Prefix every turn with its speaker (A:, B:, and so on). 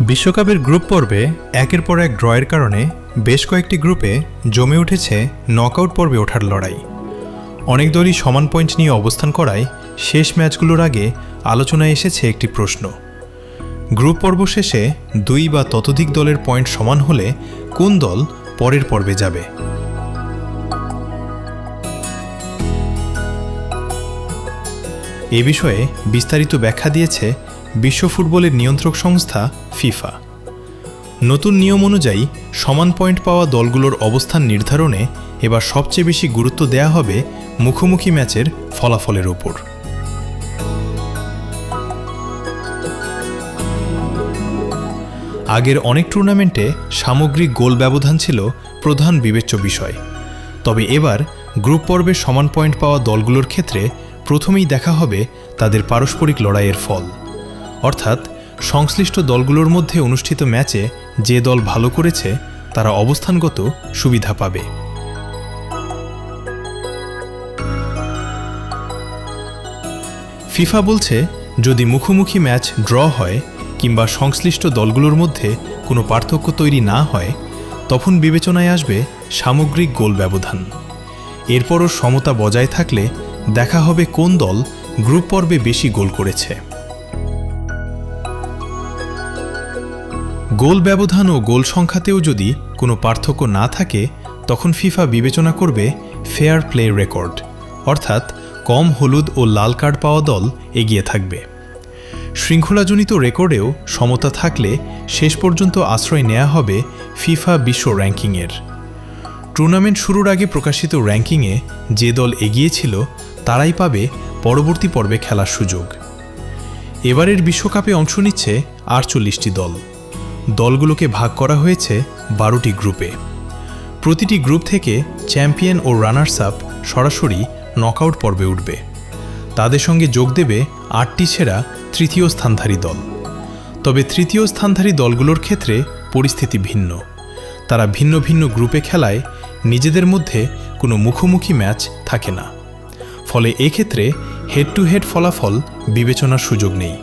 A: বিশ্বকাপের গ্রুপ পর্বে একের পর এক ড্রয়ের কারণে বেশ কয়েকটি গ্রুপে জমে উঠেছে নকআউট পর্বে ওঠার লড়াই। অনেক দলই সমান পয়েন্ট নিয়ে অবস্থান করায় শেষ ম্যাচগুলোর আগে আলোচনায় এসেছে একটি প্রশ্ন: গ্রুপ পর্ব শেষে 2 বা ততোধিক দলের পয়েন্ট সমান হলে কোন দল পরের পর্বে যাবে? এ বিষয়ে বিস্তারিত ব্যাখ্যা দিয়েছে বিশ্ব ফুটবলের নিয়ন্ত্রক সংস্থা ফিফা। নতুন নিয়ম অনুযায়ী সমান পয়েন্ট পাওয়া দলগুলোর অবস্থান নির্ধারণে এবার সবচেয়ে বেশি গুরুত্ব দেয়া হবে মুখোমুখি ম্যাচের ফলাফলের উপর। আগের অনেক টুর্নামেন্টে সামগ্রিক গোল ব্যবধান ছিল প্রধান বিবেচ্য বিষয়, তবে এবার গ্রুপ পর্বে সমান পয়েন্ট পাওয়া দলগুলোর ক্ষেত্রে প্রথমেই দেখা হবে তাদের পারস্পরিক লড়াইয়ের ফল, অর্থাৎ সংশ্লিষ্ট দলগুলোর মধ্যে অনুষ্ঠিত ম্যাচে যে দল ভালো করেছে তারা অবস্থানগত সুবিধা পাবে। ফিফা বলছে, যদি মুখোমুখি ম্যাচ ড্র হয় কিংবা সংশ্লিষ্ট দলগুলোর মধ্যে কোনো পার্থক্য তৈরি না হয়, তখন বিবেচনায় আসবে সামগ্রিক গোল ব্যবধান। এরপরও সমতা বজায় থাকলে দেখা হবে কোন দল গ্রুপ পর্বে বেশি গোল করেছে। গোল ব্যবধান ও গোল সংখ্যাতেও যদি কোনো পার্থক্য না থাকে, তখন ফিফা বিবেচনা করবে ফেয়ার প্লে রেকর্ড, অর্থাৎ কম হলুদ ও লাল কার্ড পাওয়া দল এগিয়ে থাকবে। শৃঙ্খলাজনিত রেকর্ডেও সমতা থাকলে শেষ পর্যন্ত আশ্রয় নেওয়া হবে ফিফা বিশ্ব র্যাঙ্কিংয়ের। টুর্নামেন্ট শুরুর আগে প্রকাশিত র্যাঙ্কিংয়ে যে দল এগিয়েছিল তারাই পাবে পরবর্তী পর্বে খেলার সুযোগ। এবারের বিশ্বকাপে অংশ নিচ্ছে 48টি দল। দলগুলোকে ভাগ করা হয়েছে 12টি গ্রুপে। প্রতিটি গ্রুপ থেকে চ্যাম্পিয়ন ও রানার্স আপ সরাসরি নকআউট পর্বে উঠবে। তাদের সঙ্গে যোগ দেবে 8টি সেরা তৃতীয় স্থানধারী দল। তবে তৃতীয় স্থানধারী দলগুলোর ক্ষেত্রে পরিস্থিতি ভিন্ন। তারা ভিন্ন ভিন্ন গ্রুপে খেলায় নিজেদের মধ্যে কোনো মুখোমুখি ম্যাচ থাকে না, ফলে এক্ষেত্রে হেড টু হেড ফলাফল বিবেচনার সুযোগ নেই।